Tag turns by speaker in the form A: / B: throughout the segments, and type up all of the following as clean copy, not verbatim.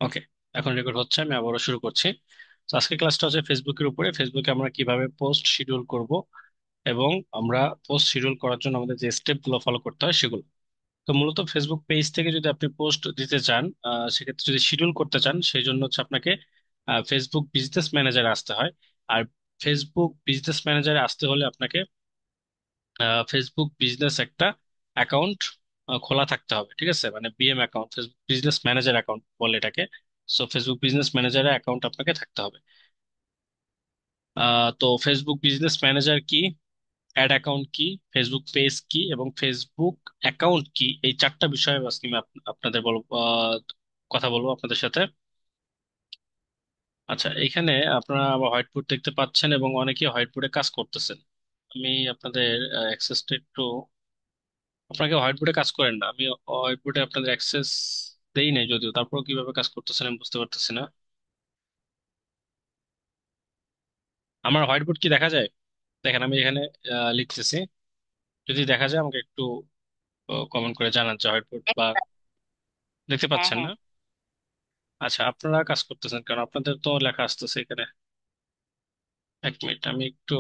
A: ওকে, এখন রেকর্ড হচ্ছে, আমি আবারও শুরু করছি। তো আজকের ক্লাসটা হচ্ছে ফেসবুকের উপরে, ফেসবুকে আমরা কিভাবে পোস্ট শিডিউল করব এবং আমরা পোস্ট শিডিউল করার জন্য আমাদের যে স্টেপ গুলো ফলো করতে হয় সেগুলো। তো মূলত ফেসবুক পেজ থেকে যদি আপনি পোস্ট দিতে চান, সেক্ষেত্রে যদি শিডিউল করতে চান, সেই জন্য হচ্ছে আপনাকে ফেসবুক বিজনেস ম্যানেজারে আসতে হয়। আর ফেসবুক বিজনেস ম্যানেজারে আসতে হলে আপনাকে ফেসবুক বিজনেস একটা অ্যাকাউন্ট খোলা থাকতে হবে, ঠিক আছে? মানে BM account, Facebook business manager account বলে এটাকে। সো ফেসবুক বিজনেস ম্যানেজারের অ্যাকাউন্ট আপনাকে থাকতে হবে। তো ফেসবুক বিজনেস ম্যানেজার কি, অ্যাড অ্যাকাউন্ট কি, ফেসবুক পেজ কি এবং ফেসবুক অ্যাকাউন্ট কি, এই চারটা বিষয়ে আজকে আমি আপনাদের বলবো, কথা বলবো আপনাদের সাথে। আচ্ছা, এখানে আপনারা আমার হোয়াইট বোর্ড দেখতে পাচ্ছেন এবং অনেকে হোয়াইট বোর্ডে কাজ করতেছেন। আমি আপনাদের অ্যাক্সেসটা একটু, আপনাকে হোয়াইট বোর্ডে কাজ করেন না, আমি হোয়াইট বোর্ডে আপনাদের অ্যাক্সেস দেই নাই যদিও, তারপর কিভাবে কাজ করতেছেন আমি বুঝতে পারতেছি না। আমার হোয়াইট বোর্ড কি দেখা যায়? দেখেন আমি এখানে লিখতেছি, যদি দেখা যায় আমাকে একটু কমেন্ট করে জানান যে হোয়াইট বোর্ড বা দেখতে
B: হ্যাঁ,
A: পাচ্ছেন
B: হ্যাঁ।
A: না। আচ্ছা, আপনারা কাজ করতেছেন কারণ আপনাদের তো লেখা আসতেছে এখানে। এক মিনিট, আমি একটু,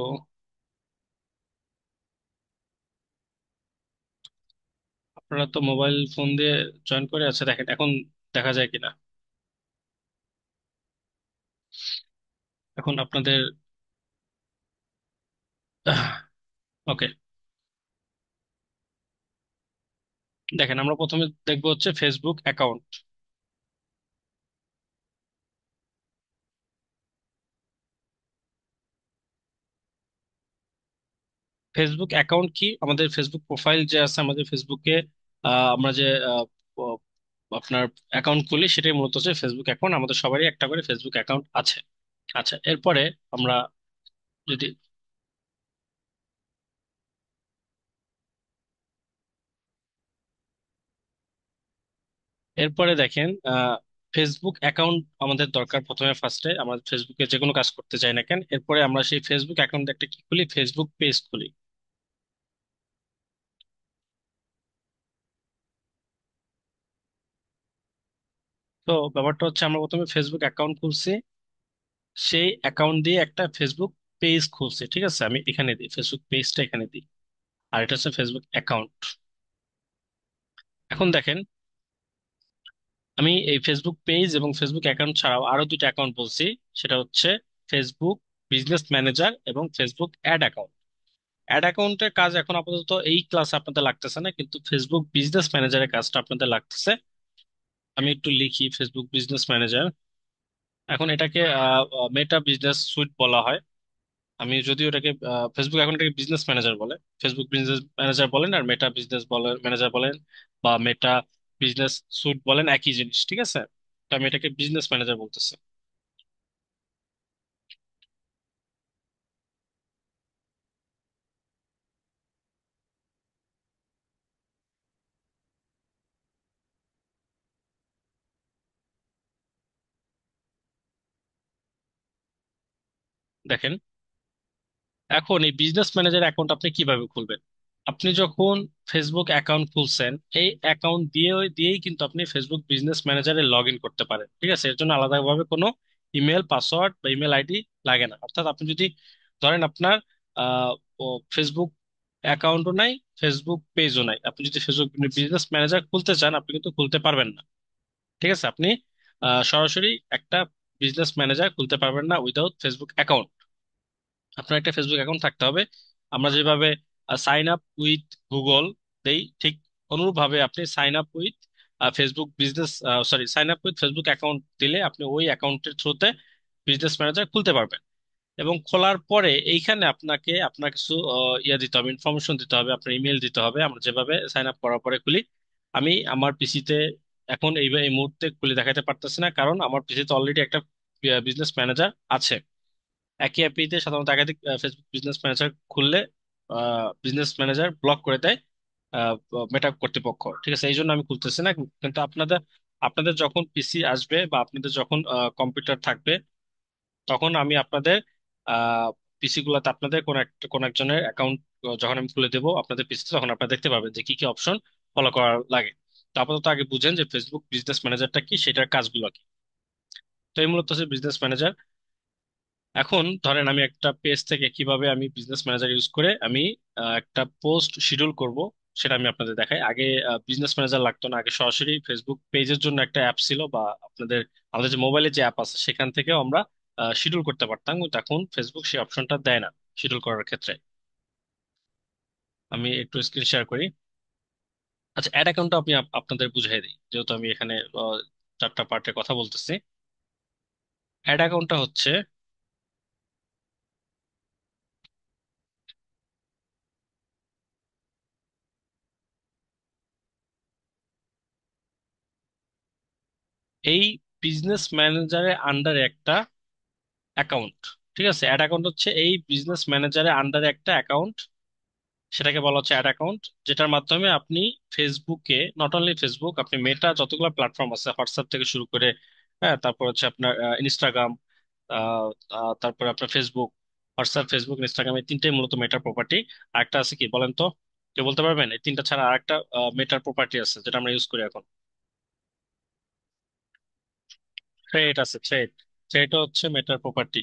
A: আপনারা তো মোবাইল ফোন দিয়ে জয়েন করে আছে, দেখেন এখন দেখা যায় কিনা। এখন আপনাদের ওকে, দেখেন আমরা প্রথমে দেখবো হচ্ছে ফেসবুক অ্যাকাউন্ট। ফেসবুক অ্যাকাউন্ট কি, আমাদের ফেসবুক প্রোফাইল যে আছে আমাদের ফেসবুকে, আমরা যে ও- আপনার অ্যাকাউন্ট খুলি সেটাই মূলত হচ্ছে ফেসবুক অ্যাকাউন্ট। আমাদের সবারই একটা করে ফেসবুক অ্যাকাউন্ট আছে। আচ্ছা, এরপরে আমরা যদি, এরপরে দেখেন ফেসবুক অ্যাকাউন্ট আমাদের দরকার। প্রথমে ফার্স্টে আমরা ফেসবুকে যে কোনো কাজ করতে চাই না কেন, এরপরে আমরা সেই ফেসবুক অ্যাকাউন্ট একটা কি খুলি, ফেসবুক পেজ খুলি। তো ব্যাপারটা হচ্ছে আমরা প্রথমে ফেসবুক অ্যাকাউন্ট খুলছি, সেই অ্যাকাউন্ট দিয়ে একটা ফেসবুক পেজ খুলছি, ঠিক আছে? আমি এখানে দিই ফেসবুক পেজটা, এখানে দিই। আর এটা হচ্ছে ফেসবুক অ্যাকাউন্ট। এখন দেখেন, আমি এই ফেসবুক পেজ এবং ফেসবুক অ্যাকাউন্ট ছাড়াও আরো দুইটা অ্যাকাউন্ট বলছি। সেটা হচ্ছে ফেসবুক বিজনেস ম্যানেজার এবং ফেসবুক অ্যাড অ্যাকাউন্ট। অ্যাড অ্যাকাউন্টের কাজ এখন আপাতত এই ক্লাসে আপনাদের লাগতেছে না, কিন্তু ফেসবুক বিজনেস ম্যানেজারের কাজটা আপনাদের লাগতেছে। আমি একটু লিখি ফেসবুক বিজনেস ম্যানেজার। এখন এটাকে মেটা বিজনেস সুইট বলা হয়। আমি যদিও এটাকে ফেসবুক এখন এটাকে বিজনেস ম্যানেজার বলে, ফেসবুক বিজনেস ম্যানেজার বলেন আর মেটা বিজনেস বলেন, ম্যানেজার বলেন বা মেটা বিজনেস সুইট বলেন, একই জিনিস, ঠিক আছে? তো আমি এটাকে বিজনেস ম্যানেজার বলতেছি। দেখেন, এখন এই বিজনেস ম্যানেজার অ্যাকাউন্ট আপনি কিভাবে খুলবেন? আপনি যখন ফেসবুক অ্যাকাউন্ট খুলছেন, এই অ্যাকাউন্ট দিয়েই কিন্তু আপনি ফেসবুক বিজনেস ম্যানেজারে লগ ইন করতে পারেন, ঠিক আছে? এর জন্য আলাদাভাবে কোনো ইমেল পাসওয়ার্ড বা ইমেল আইডি লাগে না। অর্থাৎ আপনি যদি ধরেন আপনার আহ ফেসবুক অ্যাকাউন্টও নাই, ফেসবুক পেজও নাই, আপনি যদি ফেসবুক বিজনেস ম্যানেজার খুলতে চান আপনি কিন্তু খুলতে পারবেন না, ঠিক আছে? আপনি সরাসরি একটা বিজনেস ম্যানেজার খুলতে পারবেন না উইদাউট ফেসবুক অ্যাকাউন্ট। আপনার একটা ফেসবুক অ্যাকাউন্ট থাকতে হবে। আমরা যেভাবে সাইন আপ উইথ গুগল দেই, ঠিক অনুরূপ ভাবে আপনি sign up with Facebook business, sorry, sign up with Facebook account দিলে আপনি ওই অ্যাকাউন্টের থ্রুতে বিজনেস ম্যানেজার খুলতে পারবেন। এবং খোলার পরে এইখানে আপনাকে আপনার কিছু ইয়া দিতে হবে, ইনফরমেশন দিতে হবে, আপনার ইমেল দিতে হবে। আমরা যেভাবে সাইন আপ করার পরে খুলি, আমি আমার পিসিতে এখন এই মুহূর্তে খুলে দেখাতে পারতেছি না, কারণ আমার পিসিতে অলরেডি একটা বিজনেস ম্যানেজার আছে। একই অ্যাপিতে সাধারণত একাধিক ফেসবুক বিজনেস ম্যানেজার খুললে বিজনেস ম্যানেজার ব্লক করে দেয় মেটা কর্তৃপক্ষ, ঠিক আছে? এই জন্য আমি খুলতেছি না। কিন্তু আপনাদের আপনাদের যখন পিসি আসবে বা আপনাদের যখন কম্পিউটার থাকবে, তখন আমি আপনাদের পিসি গুলাতে আপনাদের কোন একজনের অ্যাকাউন্ট যখন আমি খুলে দেবো আপনাদের পিসিতে, তখন আপনারা দেখতে পাবেন যে কি কি অপশন ফলো করা লাগে। তো আপাতত আগে বুঝেন যে ফেসবুক বিজনেস ম্যানেজারটা কি, সেটার কাজগুলো কি। তো এই মূলত হচ্ছে বিজনেস ম্যানেজার। এখন ধরেন আমি একটা পেজ থেকে কিভাবে আমি বিজনেস ম্যানেজার ইউজ করে আমি একটা পোস্ট শিডিউল করব, সেটা আমি আপনাদের দেখাই। আগে বিজনেস ম্যানেজার লাগতো না, আগে সরাসরি ফেসবুক পেজের জন্য একটা অ্যাপ ছিল, বা আমাদের যে মোবাইলে যে অ্যাপ আছে সেখান থেকেও আমরা শিডিউল করতে পারতাম, কিন্তু এখন ফেসবুক সেই অপশনটা দেয় না শিডিউল করার ক্ষেত্রে। আমি একটু স্ক্রিন শেয়ার করি। আচ্ছা, অ্যাড অ্যাকাউন্টটা আমি আপনাদের বুঝিয়ে দিই, যেহেতু আমি এখানে চারটা পার্টের কথা বলতেছি। অ্যাড অ্যাকাউন্টটা হচ্ছে এই বিজনেস ম্যানেজারের আন্ডারে একটা অ্যাকাউন্ট। ঠিক আছে, অ্যাড অ্যাকাউন্ট হচ্ছে এই বিজনেস ম্যানেজারের আন্ডারে একটা অ্যাকাউন্ট, সেটাকে বলা হচ্ছে অ্যাড অ্যাকাউন্ট, যেটার মাধ্যমে আপনি ফেসবুকে, নট অনলি ফেসবুক, আপনি মেটা যতগুলো প্ল্যাটফর্ম আছে, হোয়াটসঅ্যাপ থেকে শুরু করে, হ্যাঁ, তারপর হচ্ছে আপনার ইনস্টাগ্রাম, তারপরে আপনার ফেসবুক, হোয়াটসঅ্যাপ, ফেসবুক, ইনস্টাগ্রাম, এই তিনটাই মূলত মেটার প্রপার্টি। আরেকটা আছে কি বলেন তো, কেউ বলতে পারবেন? এই তিনটা ছাড়া আরেকটা মেটার প্রপার্টি আছে যেটা আমরা ইউজ করি এখন। থ্রেড আছে, থ্রেড। থ্রেড হচ্ছে মেটার প্রপার্টি।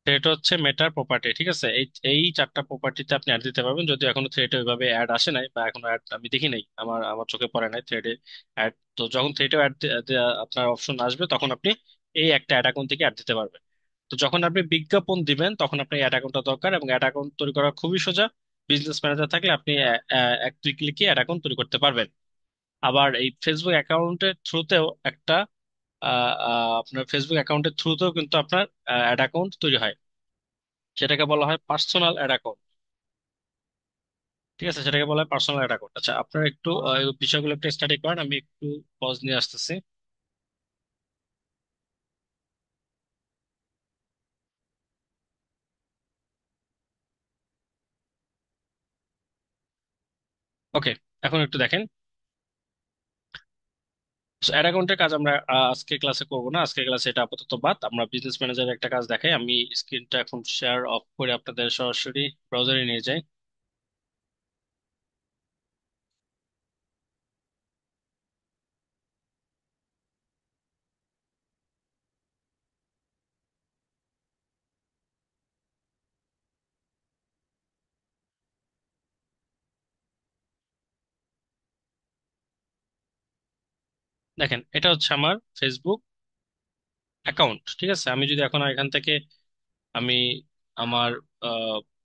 A: থ্রেড হচ্ছে মেটার প্রপার্টি, ঠিক আছে। এই এই চারটা প্রপার্টিতে আপনি অ্যাড দিতে পারবেন, যদিও এখনো থ্রেডে ওইভাবে অ্যাড আসে নাই, বা এখনো অ্যাড আমি দেখি নাই, আমার আমার চোখে পড়ে নাই থ্রেডে অ্যাড। তো যখন থ্রেডে অ্যাড আপনার অপশন আসবে, তখন আপনি এই একটা অ্যাড অ্যাকাউন্ট থেকে অ্যাড দিতে পারবেন। তো যখন আপনি বিজ্ঞাপন দিবেন, তখন আপনার অ্যাড অ্যাকাউন্টটা দরকার, এবং অ্যাড অ্যাকাউন্ট তৈরি করা খুবই সোজা। বিজনেস ম্যানেজার থাকলে আপনি এক দুই ক্লিকে অ্যাড অ্যাকাউন্ট তৈরি করতে পারবেন। আবার এই ফেসবুক অ্যাকাউন্টের থ্রুতেও একটা আপনার ফেসবুক অ্যাকাউন্টের থ্রুতেও কিন্তু আপনার অ্যাড অ্যাকাউন্ট তৈরি হয়, সেটাকে বলা হয় পার্সোনাল অ্যাড অ্যাকাউন্ট। ঠিক আছে, সেটাকে বলা হয় পার্সোনাল অ্যাড অ্যাকাউন্ট। আচ্ছা, আপনারা একটু এই বিষয়গুলো একটু স্টাডি করেন, আমি একটু পজ নিয়ে আসতেছি। ওকে, এখন একটু দেখেন। অ্যাড অ্যাকাউন্টের কাজ আমরা আজকে ক্লাসে করব না, আজকে ক্লাসে এটা আপাতত বাদ। আমরা বিজনেস ম্যানেজারের একটা কাজ দেখাই। আমি স্ক্রিনটা এখন শেয়ার অফ করে আপনাদের সরাসরি ব্রাউজারে নিয়ে যাই। দেখেন, এটা হচ্ছে আমার ফেসবুক অ্যাকাউন্ট। ঠিক আছে, আমি যদি এখন এখান থেকে আমি আমার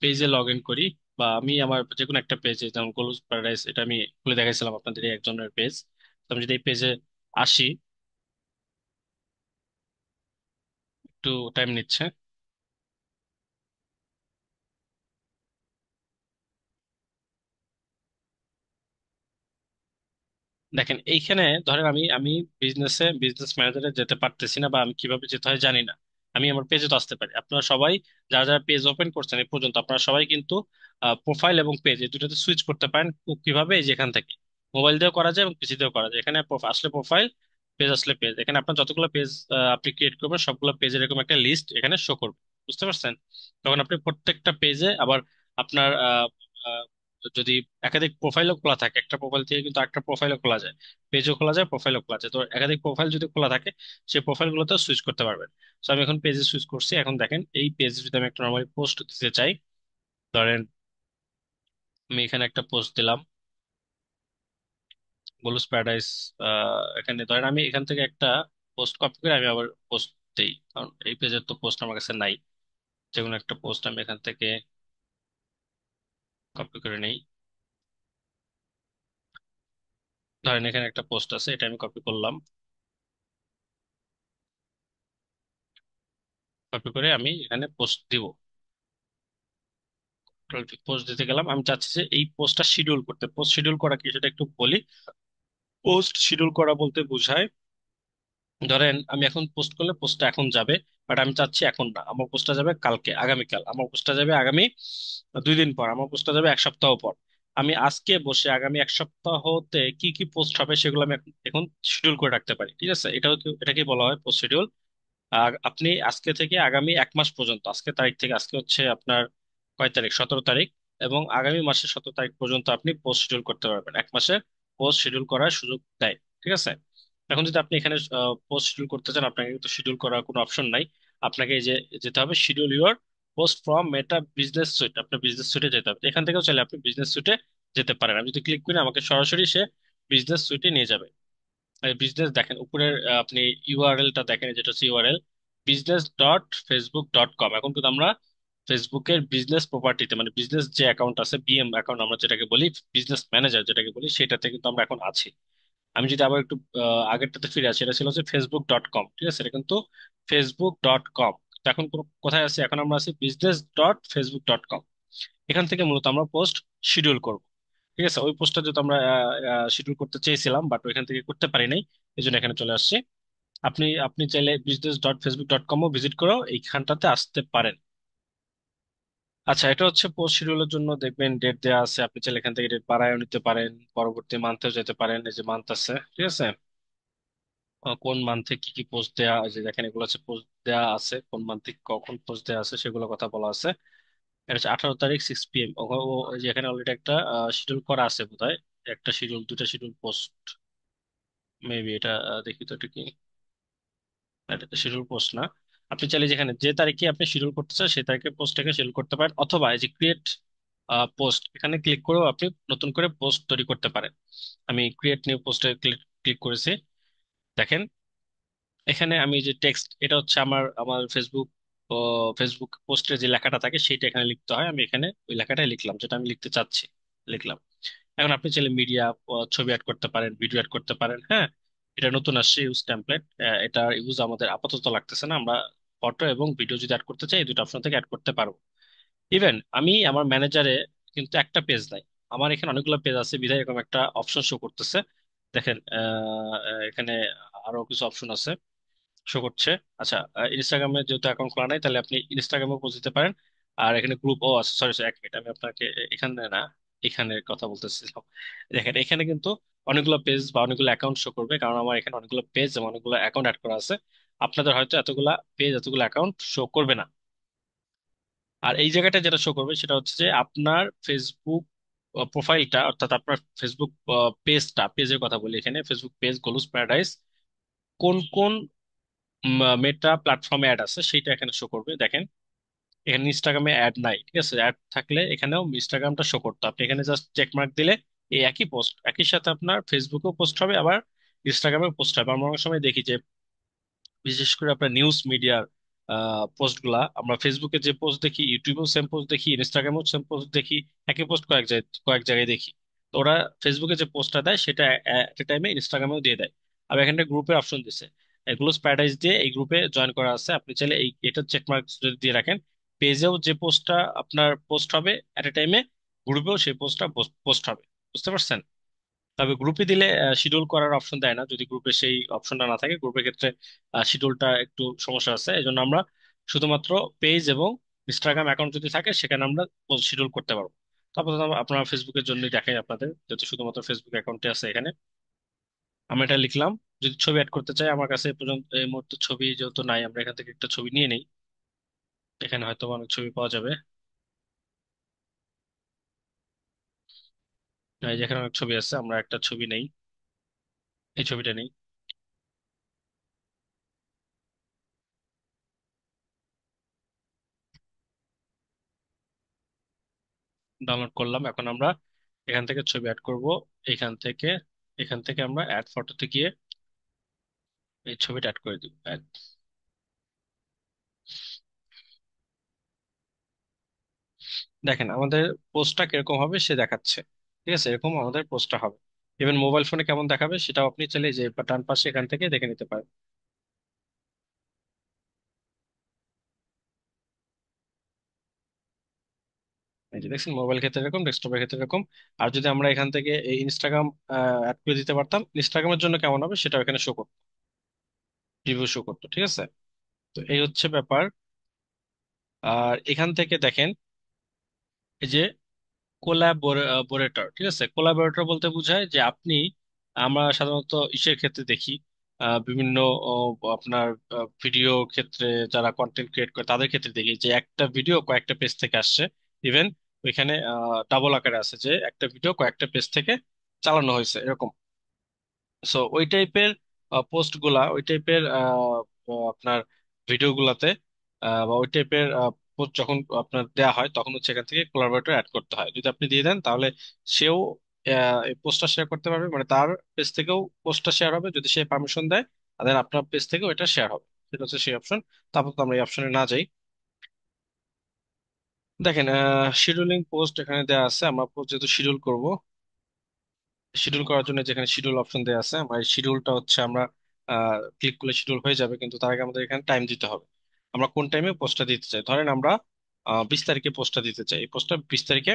A: পেজে লগ ইন করি, বা আমি আমার যে কোনো একটা পেজে, যেমন গোলুস প্যারাডাইস, এটা আমি খুলে দেখাইছিলাম আপনাদের, এই একজনের পেজ। তো আমি যদি এই পেজে আসি, একটু টাইম নিচ্ছে। দেখেন এইখানে, ধরেন আমি আমি বিজনেস ম্যানেজারে যেতে পারতেছি না, বা আমি কিভাবে যেতে হয় জানি না। আমি আমার পেজে তো আসতে পারি। আপনারা সবাই যারা যারা পেজ ওপেন করছেন এই পর্যন্ত, আপনারা সবাই কিন্তু প্রোফাইল এবং পেজ এই দুটোতে সুইচ করতে পারেন। কিভাবে? এই যে এখান থেকে মোবাইল দিয়েও করা যায় এবং পিসি দিয়েও করা যায়। এখানে আসলে প্রোফাইল, পেজ আসলে পেজ, এখানে আপনার যতগুলো পেজ আপনি ক্রিয়েট করবেন, সবগুলো পেজের এরকম একটা লিস্ট এখানে শো করবে। বুঝতে পারছেন? তখন আপনি প্রত্যেকটা পেজে আবার আপনার যদি একাধিক প্রোফাইলও খোলা থাকে, একটা প্রোফাইল থেকে কিন্তু একটা প্রোফাইলও খোলা যায়, পেজও খোলা যায়, প্রোফাইলও খোলা যায়। তো একাধিক প্রোফাইল যদি খোলা থাকে, সেই প্রোফাইল গুলোতে সুইচ করতে পারবেন। তো আমি এখন পেজে সুইচ করছি। এখন দেখেন, এই পেজে যদি আমি একটা নর্মালি পোস্ট দিতে চাই, ধরেন আমি এখানে একটা পোস্ট দিলাম, গোলুস প্যারাডাইস। এখানে ধরেন আমি এখান থেকে একটা পোস্ট কপি করে আমি আবার পোস্ট দেই, কারণ এই পেজের তো পোস্ট আমার কাছে নাই। যে কোনো একটা পোস্ট আমি এখান থেকে কপি করে নেই। ধরেন এখানে একটা পোস্ট আছে, এটা আমি কপি করলাম, কপি করে আমি এখানে পোস্ট দিব। পোস্ট দিতে গেলাম, আমি চাচ্ছি যে এই পোস্টটা শিডিউল করতে। পোস্ট শিডিউল করা কি সেটা একটু বলি। পোস্ট শিডিউল করা বলতে বোঝায়, ধরেন আমি এখন পোস্ট করলে পোস্টটা এখন যাবে, বাট আমি চাচ্ছি এখন না, আমার পোস্টটা যাবে কালকে, আগামীকাল, আমার পোস্টটা যাবে আগামী 2 দিন পর, আমার পোস্টটা যাবে 1 সপ্তাহ পর। আমি আজকে বসে আগামী 1 সপ্তাহতে কি কি পোস্ট হবে সেগুলো আমি এখন এখন শিডিউল করে রাখতে পারি। ঠিক আছে, এটাকেই বলা হয় পোস্ট শিডিউল। আপনি আজকে থেকে আগামী 1 মাস পর্যন্ত, আজকে তারিখ থেকে, আজকে হচ্ছে আপনার কয় তারিখ, 17 তারিখ, এবং আগামী মাসের 17 তারিখ পর্যন্ত আপনি পোস্ট শিডিউল করতে পারবেন, 1 মাসে পোস্ট শিডিউল করার সুযোগ দেয়। ঠিক আছে। এখন যদি আপনি এখানে পোস্ট শিডিউল করতে চান, আপনাকে কিন্তু শিডিউল করার কোনো অপশন নাই। আপনাকে এই যে যেতে হবে schedule your post from meta business suite, আপনার বিজনেস সুইটে যেতে হবে। এখান থেকেও চাইলে আপনি বিজনেস সুইটে যেতে পারেন। আমি যদি ক্লিক করি আমাকে সরাসরি সে বিজনেস সুইটে নিয়ে যাবে। বিজনেস দেখেন উপরের আপনি ইউআরএলটা দেখেন, যেটা হচ্ছে ইউআরএল business.facebook.com। এখন কিন্তু আমরা ফেসবুকের বিজনেস প্রপার্টিতে, মানে বিজনেস যে অ্যাকাউন্ট আছে, বিএম অ্যাকাউন্ট আমরা যেটাকে বলি, বিজনেস ম্যানেজার যেটাকে বলি, সেটাতে কিন্তু আমরা এখন আছি। আমি যদি আবার একটু আগেরটাতে ফিরে আসি, এটা ছিল হচ্ছে facebook.com। ঠিক আছে, এটা কিন্তু facebook.com। এখন কোথায় আছি? এখন আমরা আছি business.facebook.com। এখান থেকে মূলত আমরা পোস্ট শিডিউল করব। ঠিক আছে, ওই পোস্টটা যেহেতু আমরা শিডিউল করতে চেয়েছিলাম, বাট ওইখান থেকে করতে পারি নাই, এই জন্য এখানে চলে আসছি। আপনি আপনি চাইলে business.facebook.com-ও ভিজিট করেও এইখানটাতে আসতে পারেন। আচ্ছা, এটা হচ্ছে পোস্ট শিডিউলের জন্য, দেখবেন ডেট দেওয়া আছে, আপনি চাইলে এখান থেকে ডেট বাড়ায়ও নিতে পারেন, পরবর্তী মান্থেও যেতে পারেন। এই যে মান্থ আছে, ঠিক আছে, কোন মান্থে কি কি পোস্ট দেওয়া, এই যে দেখেন এগুলো হচ্ছে পোস্ট দেওয়া আছে, কোন মান্থে কখন পোস্ট দেওয়া আছে সেগুলো কথা বলা আছে। এটা হচ্ছে 18 তারিখ 6 PM। ওই যে এখানে অলরেডি একটা শিডিউল করা আছে বোধহয়, একটা শিডিউল, দুটা শিডিউল পোস্ট মেবি। এটা দেখি তো, এটা কি, এটা শিডিউল পোস্ট না। আপনি চাইলে যেখানে যে তারিখে আপনি শিডিউল করতে চান সেই তারিখে পোস্টটাকে শিডিউল করতে পারেন, অথবা এই যে ক্রিয়েট পোস্ট, এখানে ক্লিক করেও আপনি নতুন করে পোস্ট তৈরি করতে পারেন। আমি ক্রিয়েট নিউ পোস্টে ক্লিক ক্লিক করেছি। দেখেন এখানে আমি যে টেক্সট, এটা হচ্ছে আমার আমার ফেসবুক ফেসবুক পোস্টের যে লেখাটা থাকে সেটা এখানে লিখতে হয়। আমি এখানে ওই লেখাটাই লিখলাম, যেটা আমি লিখতে চাচ্ছি, লিখলাম। এখন আপনি চাইলে মিডিয়া, ছবি অ্যাড করতে পারেন, ভিডিও অ্যাড করতে পারেন। হ্যাঁ, এটা নতুন আসছে ইউজ টেমপ্লেট। এটা ইউজ আমাদের আপাতত লাগতেছে না, আমরা ফটো এবং ভিডিও যদি অ্যাড করতে চাই এই দুটো অপশন থেকে অ্যাড করতে পারবো। ইভেন আমি আমার ম্যানেজারে কিন্তু একটা পেজ নাই, আমার এখানে অনেকগুলো পেজ আছে বিধায় এরকম একটা অপশন শো করতেছে। দেখেন এখানে আরো কিছু অপশন আছে শো করছে। আচ্ছা, ইনস্টাগ্রামে যেহেতু অ্যাকাউন্ট খোলা নাই, তাহলে আপনি ইনস্টাগ্রামে পোস্ট দিতে পারেন। আর এখানে গ্রুপ, ও আচ্ছা সরি সরি, এক মিনিট, আমি আপনাকে এখানে না, এখানে কথা বলতেছিলাম। দেখেন এখানে কিন্তু অনেকগুলো পেজ বা অনেকগুলো অ্যাকাউন্ট শো করবে, কারণ আমার এখানে অনেকগুলো পেজ এবং অনেকগুলো অ্যাকাউন্ট অ্যাড করা আছে। আপনাদের হয়তো এতগুলা পেজ, এতগুলো অ্যাকাউন্ট শো করবে না। আর এই জায়গাটা যেটা শো করবে সেটা হচ্ছে যে আপনার ফেসবুক প্রোফাইলটা, অর্থাৎ আপনার ফেসবুক পেজটা, পেজের কথা বলি এখানে, ফেসবুক পেজ গোলুস প্যারাডাইস কোন কোন মেটা প্ল্যাটফর্মে অ্যাড আছে সেটা এখানে শো করবে। দেখেন এখানে ইনস্টাগ্রামে অ্যাড নাই, ঠিক আছে, অ্যাড থাকলে এখানেও ইনস্টাগ্রামটা শো করতো। আপনি এখানে জাস্ট চেক মার্ক দিলে এই একই পোস্ট, একই সাথে আপনার ফেসবুকেও পোস্ট হবে, আবার ইনস্টাগ্রামেও পোস্ট হবে। আমরা অনেক সময় দেখি যে বিশেষ করে আপনার নিউজ মিডিয়ার পোস্ট গুলা, আমরা ফেসবুকে যে পোস্ট দেখি, ইউটিউবেও সেম পোস্ট দেখি, ইনস্টাগ্রামেও সেম পোস্ট দেখি, একই পোস্ট কয়েক জায়গায় দেখি। তো ওরা ফেসবুকে যে পোস্টটা দেয় সেটা এট এ টাইমে ইনস্টাগ্রামেও দিয়ে দেয়। আর এখানে গ্রুপের অপশন দিছে, এগুলো প্যারাডাইজ দিয়ে এই গ্রুপে জয়েন করা আছে। আপনি চাইলে এই এটা চেক মার্ক যদি দিয়ে রাখেন, পেজেও যে পোস্টটা আপনার পোস্ট হবে এট এ টাইমে, গ্রুপেও সেই পোস্টটা পোস্ট হবে। বুঝতে পারছেন? তবে গ্রুপে দিলে শিডিউল করার অপশন দেয় না, যদি গ্রুপে সেই অপশনটা না থাকে। গ্রুপের ক্ষেত্রে শিডিউলটা একটু সমস্যা আছে, এই জন্য আমরা শুধুমাত্র পেজ এবং ইনস্টাগ্রাম অ্যাকাউন্ট যদি থাকে সেখানে আমরা শিডিউল করতে পারবো। তারপর আপনার ফেসবুকের জন্যই দেখাই আপনাদের, যেহেতু শুধুমাত্র ফেসবুক অ্যাকাউন্টে আছে এখানে। আমি এটা লিখলাম। যদি ছবি অ্যাড করতে চাই, আমার কাছে এ পর্যন্ত এই মুহূর্তে ছবি যেহেতু নাই, আমরা এখান থেকে একটা ছবি নিয়ে নেই। এখানে হয়তো অনেক ছবি পাওয়া যাবে। এই যে এখানে অনেক ছবি আছে, আমরা একটা ছবি নেই, এই ছবিটা নেই। ডাউনলোড করলাম। এখন আমরা এখান থেকে ছবি অ্যাড করব। এখান থেকে এখান থেকে আমরা অ্যাড ফটোতে গিয়ে এই ছবিটা অ্যাড করে দিব। দেখেন আমাদের পোস্টটা কিরকম হবে সে দেখাচ্ছে। ঠিক আছে, এরকম আমাদের পোস্টটা হবে। ইভেন মোবাইল ফোনে কেমন দেখাবে সেটাও আপনি চাইলে যে ডান পাশে এখান থেকে দেখে নিতে পারেন। এই যে দেখছেন, মোবাইল ক্ষেত্রে এরকম, ডেস্কটপের ক্ষেত্রে এরকম। আর যদি আমরা এখান থেকে এই ইনস্টাগ্রাম অ্যাড করে দিতে পারতাম, ইনস্টাগ্রামের জন্য কেমন হবে সেটাও এখানে শো করতো, রিভিউ শো করতো। ঠিক আছে, তো এই হচ্ছে ব্যাপার। আর এখান থেকে দেখেন এই যে কোলাবোরেটর, ঠিক আছে, কোলাবোরেটর বলতে বোঝায় যে আপনি, আমরা সাধারণত ইসের ক্ষেত্রে দেখি, বিভিন্ন ও, আপনার ভিডিও ক্ষেত্রে যারা কন্টেন্ট ক্রিয়েট করে তাদের ক্ষেত্রে দেখি যে একটা ভিডিও কয়েকটা পেজ থেকে আসছে। ইভেন ওইখানে ডাবল আকারে আছে যে একটা ভিডিও কয়েকটা পেজ থেকে চালানো হয়েছে এরকম। সো ওই টাইপের পোস্ট গুলা, ওই টাইপের আপনার ভিডিও গুলাতে বা ওই টাইপের পোস্ট যখন আপনার দেয়া হয়, তখন হচ্ছে এখান থেকে কোলাবরেটর অ্যাড করতে হয়। যদি আপনি দিয়ে দেন তাহলে সেও এই পোস্টটা শেয়ার করতে পারবে, মানে তার পেজ থেকেও পোস্টটা শেয়ার হবে যদি সে পারমিশন দেয়, তাদের আপনার পেজ থেকেও এটা শেয়ার হবে। সেটা হচ্ছে সেই অপশন। তারপর তো আমরা এই অপশনে না যাই। দেখেন শিডিউলিং পোস্ট এখানে দেওয়া আছে। আমরা post যেহেতু শিডিউল করব, শিডিউল করার জন্য যেখানে শিডিউল অপশন দেওয়া আছে, আমরা এই শিডিউলটা হচ্ছে আমরা ক্লিক করলে শিডিউল হয়ে যাবে, কিন্তু তার আগে আমাদের এখানে টাইম দিতে হবে। আমরা কোন টাইমে পোস্টটা দিতে চাই, ধরেন আমরা 20 তারিখে পোস্টটা দিতে চাই। এই পোস্টটা 20 তারিখে,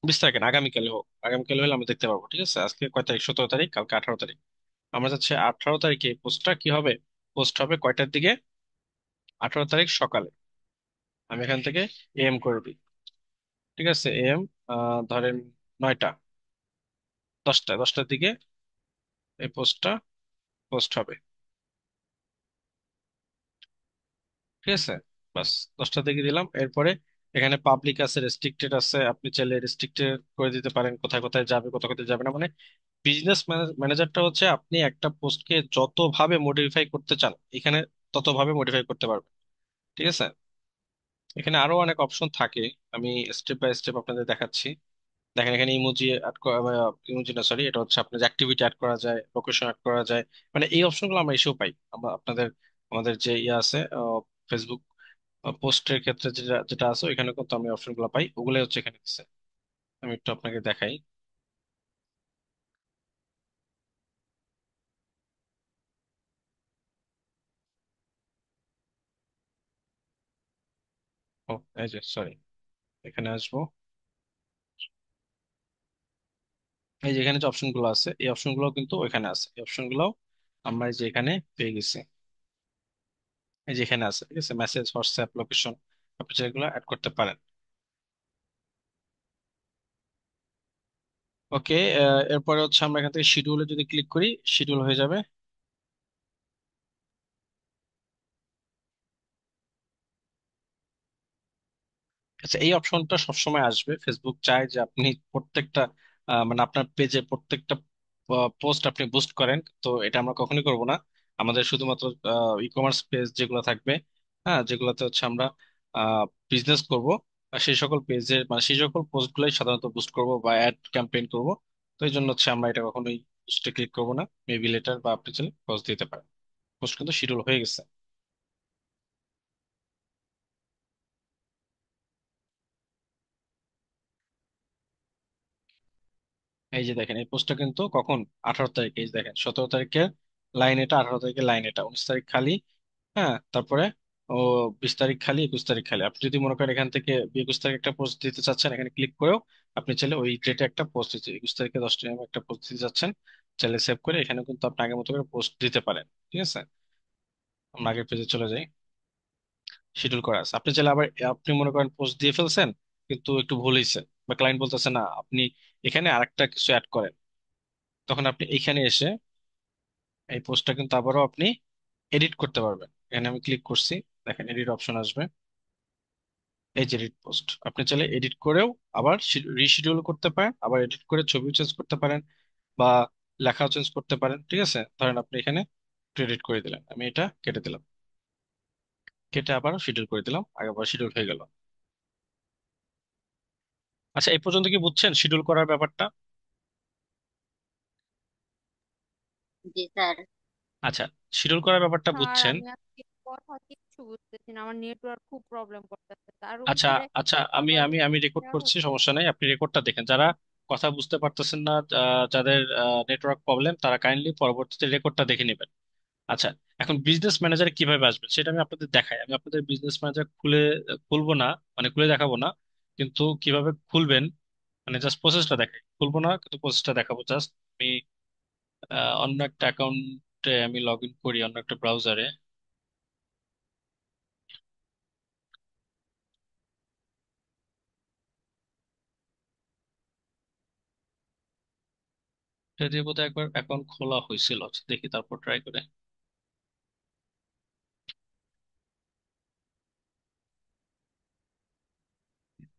A: 20 তারিখে না, আগামীকালে হোক। আগামীকাল হলে আমরা দেখতে পারবো, ঠিক আছে? আজকে কয় তারিখ? 17 তারিখ, কালকে 18 তারিখ। আমরা যাচ্ছে 18 তারিখে পোস্টটা কি হবে, পোস্ট হবে কয়টার দিকে? 18 তারিখ সকালে। আমি এখান থেকে এম করে দিই, ঠিক আছে? এম ধরেন 9টা, 10টার দিকে এই পোস্টটা পোস্ট হবে, ঠিক আছে? বাস 10টা থেকে দিলাম। এরপরে এখানে পাবলিক আছে, রেস্ট্রিক্টেড আছে, আপনি চাইলে রেস্ট্রিক্টেড করে দিতে পারেন, কোথায় কোথায় যাবে কোথায় কোথায় যাবে না। মানে বিজনেস ম্যানেজারটা হচ্ছে আপনি একটা পোস্টকে যতভাবে মডিফাই করতে চান এখানে ততভাবে মডিফাই করতে পারবেন, ঠিক আছে? এখানে আরো অনেক অপশন থাকে, আমি স্টেপ বাই স্টেপ আপনাদের দেখাচ্ছি। দেখেন এখানে ইমোজি অ্যাড করা, ইমোজি না সরি, এটা হচ্ছে আপনার অ্যাক্টিভিটি অ্যাড করা যায়, লোকেশন অ্যাড করা যায়। মানে এই অপশনগুলো আমরা এসেও পাই। আমরা আপনাদের, আমাদের যে ইয়ে আছে ফেসবুক পোস্টের ক্ষেত্রে যেটা যেটা আছে ওইখানে কিন্তু আমি অপশনগুলো পাই, ওগুলোই হচ্ছে এখানে দিচ্ছে। আমি একটু আপনাকে দেখাই। ও, এই যে সরি, এখানে আসবো। এই যে এখানে যে অপশনগুলো আছে, এই অপশনগুলো কিন্তু ওইখানে আছে। এই অপশনগুলো আমরা এই যে এখানে পেয়ে গেছি। এই যে এখানে আছে, ঠিক আছে? মেসেজ, হোয়াটসঅ্যাপ, লোকেশন, আপনি যেগুলো অ্যাড করতে পারেন। ওকে, এরপরে হচ্ছে আমরা এখান থেকে শিডিউলে যদি ক্লিক করি, শিডিউল হয়ে যাবে। আচ্ছা, এই অপশনটা সবসময় আসবে। ফেসবুক চায় যে আপনি প্রত্যেকটা মানে আপনার পেজে প্রত্যেকটা পোস্ট আপনি বুস্ট করেন, তো এটা আমরা কখনোই করব না। আমাদের শুধুমাত্র ই কমার্স পেজ যেগুলো থাকবে, হ্যাঁ, যেগুলোতে হচ্ছে আমরা বিজনেস করব, সেই সকল পেজে মানে সেই সকল পোস্ট গুলাই সাধারণত বুস্ট করব বা অ্যাড ক্যাম্পেইন করব। তো এই জন্য হচ্ছে আমরা এটা কখনোই বুস্টে ক্লিক করব না। মেবি লেটার বা আপনি চাইলে পোস্ট দিতে পারেন। পোস্ট কিন্তু শিডিউল হয়ে গেছে। এই যে দেখেন এই পোস্টটা কিন্তু কখন, 18 তারিখে। এই যে দেখেন 17 তারিখে লাইন এটা, 18 তারিখে লাইন এটা, 19 তারিখ খালি। হ্যাঁ, তারপরে ও 20 তারিখ খালি, 21 তারিখ খালি। আপনি যদি মনে করেন এখান থেকে 21 তারিখ একটা পোস্ট দিতে চাচ্ছেন, এখানে ক্লিক করেও আপনি চাইলে ওই ডেটে একটা পোস্ট দিতে, 21 তারিখে 10টা AM একটা পোস্ট দিতে চাচ্ছেন, চাইলে সেভ করে এখানে কিন্তু আপনি আগের মতো করে পোস্ট দিতে পারেন, ঠিক আছে? আমরা আগের পেজে চলে যাই। শিডিউল করা আছে। আপনি চাইলে আবার, আপনি মনে করেন পোস্ট দিয়ে ফেলছেন কিন্তু একটু ভুল হয়েছে, বা ক্লায়েন্ট বলতেছে না আপনি এখানে আরেকটা কিছু অ্যাড করেন, তখন আপনি এখানে এসে এই পোস্টটা কিন্তু আবারও আপনি এডিট করতে পারবেন। এখানে আমি ক্লিক করছি, দেখেন এডিট অপশন আসবে। এই যে এডিট পোস্ট, আপনি চাইলে এডিট করেও আবার রিশিডিউল করতে পারেন, আবার এডিট করে ছবিও চেঞ্জ করতে পারেন, বা লেখাও চেঞ্জ করতে পারেন, ঠিক আছে? ধরেন আপনি এখানে এডিট করে দিলেন, আমি এটা কেটে দিলাম, কেটে আবারও শিডিউল করে দিলাম, আবার শিডিউল হয়ে গেল। আচ্ছা, এই পর্যন্ত কি বুঝছেন শিডিউল করার ব্যাপারটা?
B: জি স্যার।
A: আচ্ছা, শিডিউল করার ব্যাপারটা
B: স্যার
A: বুঝছেন।
B: আমি আজকে কথা কিচ্ছু বুঝতেছি না, আমার নেটওয়ার্ক খুব প্রবলেম করতেছে তার
A: আচ্ছা
B: উপরে।
A: আচ্ছা, আমি
B: আবার
A: আমি আমি রেকর্ড
B: দেওয়া
A: করছি,
B: হচ্ছে।
A: সমস্যা নাই, আপনি রেকর্ডটা দেখেন। যারা কথা বুঝতে পারতেছেন না, যাদের নেটওয়ার্ক প্রবলেম, তারা কাইন্ডলি পরবর্তীতে রেকর্ডটা দেখে নেবেন। আচ্ছা, এখন বিজনেস ম্যানেজারে কিভাবে আসবেন সেটা আমি আপনাদের দেখাই। আমি আপনাদের বিজনেস ম্যানেজার খুলবো না, মানে খুলে দেখাবো না, কিন্তু কিভাবে খুলবেন মানে জাস্ট প্রসেসটা দেখাই। খুলবো না কিন্তু প্রসেসটা দেখাবো জাস্ট। আমি অন্য একটা অ্যাকাউন্টে আমি লগ ইন করি, অন্য একটা ব্রাউজারে। এটা দিয়ে বোধহয় একবার অ্যাকাউন্ট খোলা হয়েছিল। আচ্ছা, দেখি তারপর ট্রাই করে।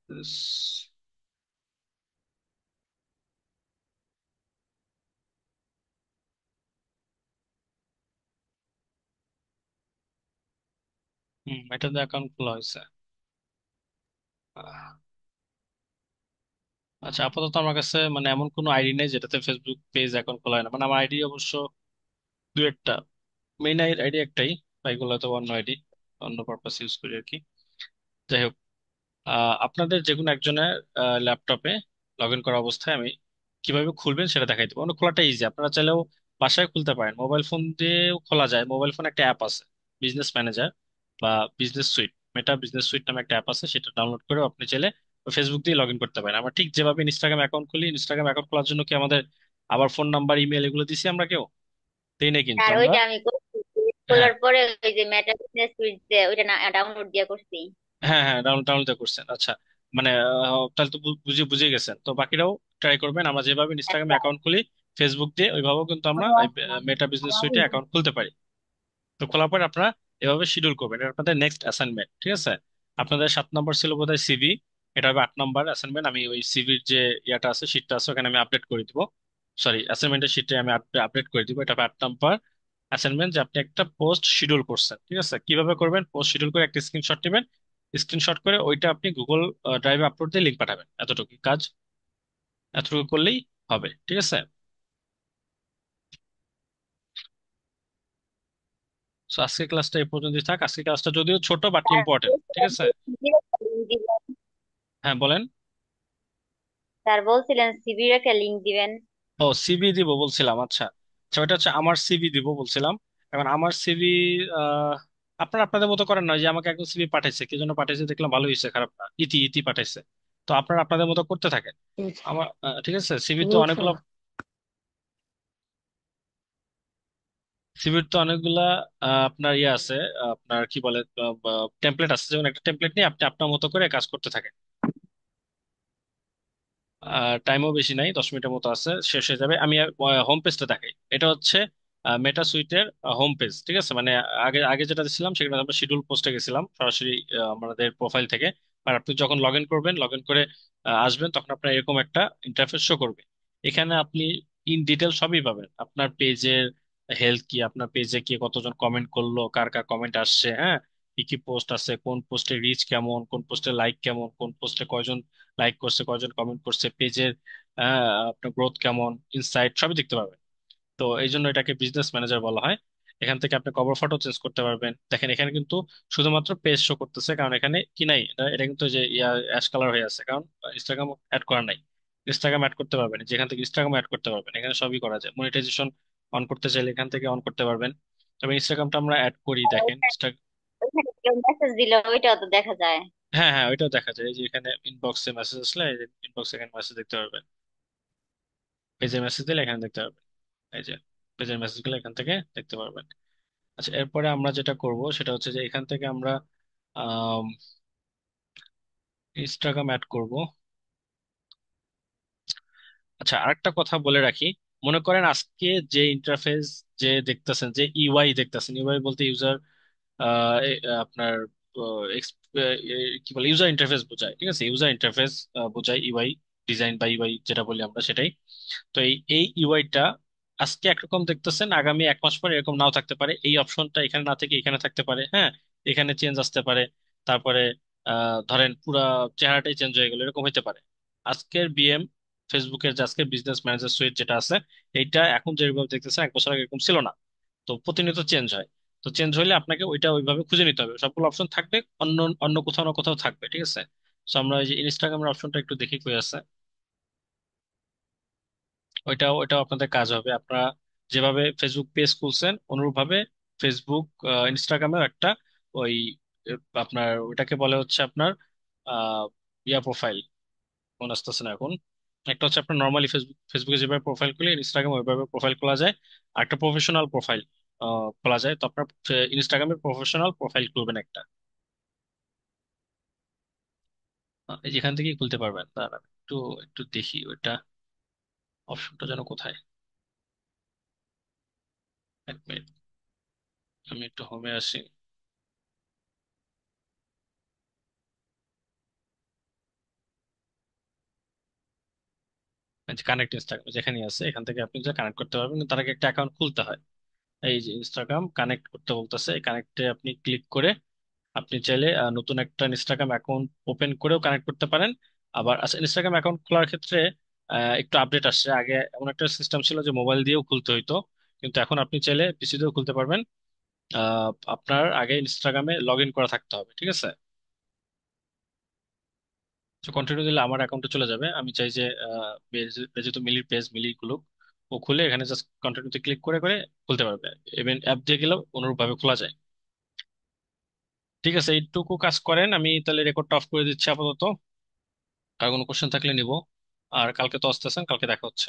A: This- এটাতে অ্যাকাউন্ট খোলা হয়েছে। আহ, আচ্ছা, আপাতত আমার কাছে মানে এমন কোনো আইডি নেই যেটাতে ফেসবুক পেজ অ্যাকাউন্ট খোলা হয় না। মানে আমার আইডি অবশ্য দু একটা, মেইন আইডি একটাই, বাইকগুলো তো অন্য আইডি, অন্য পারপাস ইউজ করি আর কি। যাই হোক, আপনাদের যে কোনো একজনের ল্যাপটপে লগ ইন করা অবস্থায় আমি কিভাবে খুলবেন সেটা দেখাই দেবো। মানে খোলাটা ইজি, আপনারা চাইলেও বাসায় খুলতে পারেন, মোবাইল ফোন দিয়েও খোলা যায়। মোবাইল ফোন একটা অ্যাপ আছে, বিজনেস ম্যানেজার বা বিজনেস সুইট, মেটা বিজনেস সুইট নামে একটা অ্যাপ আছে, সেটা ডাউনলোড করেও আপনি চাইলে ফেসবুক দিয়ে লগ ইন করতে পারেন। আমরা ঠিক যেভাবে ইনস্টাগ্রাম অ্যাকাউন্ট খুলি, ইনস্টাগ্রাম অ্যাকাউন্ট খোলার জন্য কি আমাদের আবার ফোন নাম্বার, ইমেল এগুলো দিছি আমরা কেউ? দেই না কিন্তু
B: আর
A: আমরা।
B: ওইটা আমি করছি,
A: হ্যাঁ,
B: খোলার পরে ওই যে মেটা বিজনেস সুইট দিয়ে ওইটা না ডাউনলোড দিয়ে করছি।
A: হ্যাঁ, হ্যাঁ, ডাউনলোড ডাউনলোড করছেন, আচ্ছা। মানে তাহলে তো বুঝে বুঝে গেছেন তো। বাকিরাও ট্রাই করবেন, আমরা যেভাবে ইনস্টাগ্রামে
B: আচ্ছা।
A: অ্যাকাউন্ট খুলি ফেসবুক দিয়ে, ওইভাবেও কিন্তু আমরা মেটা বিজনেস সুইটে অ্যাকাউন্ট খুলতে পারি। তো খোলার পরে আপনারা এভাবে শিডিউল করবেন, এটা আপনাদের নেক্সট অ্যাসাইনমেন্ট, ঠিক আছে? আপনাদের 7 নম্বর ছিল বোধহয় সিভি, এটা হবে 8 নম্বর অ্যাসাইনমেন্ট। আমি ওই সিভির যে ইয়াটা আছে, শিটটা আছে, ওখানে আমি আপডেট করে দিব। সরি, অ্যাসাইনমেন্টের শিটে আমি আপডেট করে দিব। এটা হবে 8 নম্বর অ্যাসাইনমেন্ট, যে আপনি একটা পোস্ট শিডিউল করছেন, ঠিক আছে? কিভাবে করবেন? পোস্ট শিডিউল করে একটা স্ক্রিনশট নেবেন, স্ক্রিনশট করে ওইটা আপনি গুগল ড্রাইভে আপলোড দিয়ে লিঙ্ক পাঠাবেন। এতটুকু কাজ, এতটুকু করলেই হবে, ঠিক আছে? তো আজকের ক্লাসটা এই পর্যন্তই থাক। আজকের ক্লাসটা যদিও ছোট বাট
B: আর
A: ইম্পর্টেন্ট, ঠিক
B: বলছিলেন
A: আছে?
B: যে CV র একটা link দিবেন।
A: হ্যাঁ, বলেন।
B: স্যার বলছিলেন সিভির একটা লিংক দিবেন।
A: ও, সিভি দিব বলছিলাম, আচ্ছা। আচ্ছা, ওটা হচ্ছে আমার সিভি দিব বলছিলাম। এখন আমার সিভি আপনারা আপনাদের মতো করেন না, যে আমাকে একজন সিভি পাঠাইছে, কি জন্য পাঠাইছে দেখলাম, ভালো হয়েছে খারাপ না, ইতি ইতি পাঠাইছে। তো আপনারা আপনাদের মতো করতে থাকেন। আমার ঠিক আছে, সিভি তো অনেকগুলো, সিভির তো অনেকগুলা আপনার ইয়ে আছে, আপনার কি বলে, টেমপ্লেট আছে। যেমন একটা টেমপ্লেট নিয়ে আপনি আপনার মতো করে কাজ করতে থাকেন। টাইমও বেশি নাই, 10 মিনিটের মতো আছে, শেষ হয়ে যাবে। আমি হোম পেজটা দেখাই। এটা হচ্ছে মেটা সুইটের হোম পেজ, ঠিক আছে? মানে আগে আগে যেটা ছিলাম সেখানে আমরা শিডিউল পোস্টে গেছিলাম সরাসরি আমাদের প্রোফাইল থেকে। আর আপনি যখন লগ ইন করবেন, লগ ইন করে আসবেন, তখন আপনার এরকম একটা ইন্টারফেস শো করবে। এখানে আপনি ইন ডিটেল সবই পাবেন, আপনার পেজের হেলথ কি, আপনার পেজে কি কতজন কমেন্ট করলো, কার কার কমেন্ট আসছে, হ্যাঁ, কি কি পোস্ট আছে, কোন পোস্টে রিচ কেমন, কোন পোস্টে লাইক কেমন, কোন পোস্টে কয়জন লাইক করছে, কয়জন কমেন্ট করছে, পেজের আপনার গ্রোথ কেমন, ইনসাইট সবই দেখতে পাবেন। তো এই জন্য এটাকে বিজনেস ম্যানেজার বলা হয়। এখান থেকে আপনি কভার ফটো চেঞ্জ করতে পারবেন। দেখেন এখানে কিন্তু শুধুমাত্র পেজ শো করতেছে, কারণ এখানে কি নাই, এটা এটা কিন্তু যে অ্যাশ কালার হয়ে আছে, কারণ ইনস্টাগ্রাম অ্যাড করা নাই। ইনস্টাগ্রাম অ্যাড করতে পারবেন, যেখান থেকে ইনস্টাগ্রাম অ্যাড করতে পারবেন, এখানে সবই করা যায়। মনিটাইজেশন অন করতে চাইলে এখান থেকে অন করতে পারবেন। তবে ইনস্টাগ্রামটা আমরা অ্যাড করি, দেখেন
B: ওইখানে কেউ মেসেজ দিলে ওইটাও তো দেখা যায়।
A: হ্যাঁ, হ্যাঁ, ওইটাও দেখা যায়। এই যে এখানে ইনবক্সে মেসেজ আসলে, এই যে ইনবক্সে এখানে মেসেজ দেখতে পারবেন, পেজে মেসেজ দিলে এখানে দেখতে পারবেন। এই যে পেজের মেসেজগুলো এখান থেকে দেখতে পারবেন। আচ্ছা, এরপরে আমরা যেটা করব সেটা হচ্ছে যে এখান থেকে আমরা আম, ইনস্টাগ্রাম অ্যাড করব। আচ্ছা, আরেকটা কথা বলে রাখি। মনে করেন আজকে যে ইন্টারফেস, যে দেখতেছেন, যে ইউআই দেখতেছেন, ইউআই বলতে ইউজার আপনার কি বলে, ইউজার ইন্টারফেস বোঝায়, ঠিক আছে? ইউজার ইন্টারফেস বোঝায় ইউআই, ডিজাইন বা ইউআই যেটা বলি আমরা সেটাই। তো এই এই ইউআইটা আজকে একরকম দেখতেছেন, আগামী 1 মাস পরে এরকম নাও থাকতে পারে। এই অপশনটা এখানে না থেকে এখানে থাকতে পারে, হ্যাঁ, এখানে চেঞ্জ আসতে পারে। তারপরে ধরেন পুরা চেহারাটাই চেঞ্জ হয়ে গেল, এরকম হতে পারে। আজকের বিএম, ফেসবুকের যে আজকের বিজনেস ম্যানেজার সুইট যেটা আছে, এইটা এখন যেভাবে দেখতেছেন 1 বছর আগে এরকম ছিল না। তো প্রতিনিয়ত চেঞ্জ হয়। তো চেঞ্জ হইলে আপনাকে ওইটা ওইভাবে খুঁজে নিতে হবে। সবগুলো অপশন থাকবে, অন্য অন্য কোথাও না কোথাও থাকবে, ঠিক আছে? তো আমরা এই যে ইনস্টাগ্রামের অপশনটা একটু দেখি কই আছে। ওইটাও ওইটাও আপনাদের কাজ হবে। আপনারা যেভাবে ফেসবুক পেজ খুলছেন অনুরূপ ভাবে ফেসবুক ইনস্টাগ্রামেও একটা ওই আপনার ওইটাকে বলে হচ্ছে আপনার আহ ইয়া প্রোফাইল, মনে আসতেছে না এখন। একটা হচ্ছে আপনার নর্মালি ফেসবুকে যেভাবে প্রোফাইল খুলে ইনস্টাগ্রামে ওইভাবে প্রোফাইল খোলা যায়। আর একটা প্রফেশনাল প্রোফাইল খোলা যায়। তো আপনার ইনস্টাগ্রামে প্রফেশনাল প্রোফাইল খুলবেন একটা, এই যেখান থেকেই খুলতে পারবেন। তার একটু একটু দেখি ওইটা অপশনটা যেন কোথায়। 1 মিনিট, আমি একটু হোমে আসি। কানেক্ট ইনস্টাগ্রাম যেখানে আছে, এখান থেকে আপনি যে কানেক্ট করতে পারবেন, কিন্তু তার আগে একটা অ্যাকাউন্ট খুলতে হয়। এই যে ইনস্টাগ্রাম কানেক্ট করতে বলতেছে, এই কানেক্টে আপনি ক্লিক করে আপনি চাইলে নতুন একটা ইনস্টাগ্রাম অ্যাকাউন্ট ওপেন করেও কানেক্ট করতে পারেন। আবার আচ্ছা, ইনস্টাগ্রাম অ্যাকাউন্ট খোলার ক্ষেত্রে একটু আপডেট আসছে। আগে এমন একটা সিস্টেম ছিল যে মোবাইল দিয়েও খুলতে হইতো, কিন্তু এখন আপনি চাইলে পিসি দিয়েও খুলতে পারবেন। আপনার আগে ইনস্টাগ্রামে লগ ইন করা থাকতে হবে, ঠিক আছে? তো কন্টিনিউ দিলে আমার অ্যাকাউন্টে চলে যাবে। আমি চাই যে পেজে তো মিলির পেজ মিলি খুলুক, ও খুলে এখানে জাস্ট কন্টিনিউতে ক্লিক করে করে খুলতে পারবে। ইভেন অ্যাপ দিয়ে গেলেও অনুরূপ ভাবে খোলা যায়। ঠিক আছে, এইটুকু কাজ করেন, আমি তাহলে রেকর্ডটা অফ করে দিচ্ছি আপাতত। আর কোনো কোশ্চেন থাকলে নিব। আর কালকে তো আসতেছেন, কালকে দেখা হচ্ছে।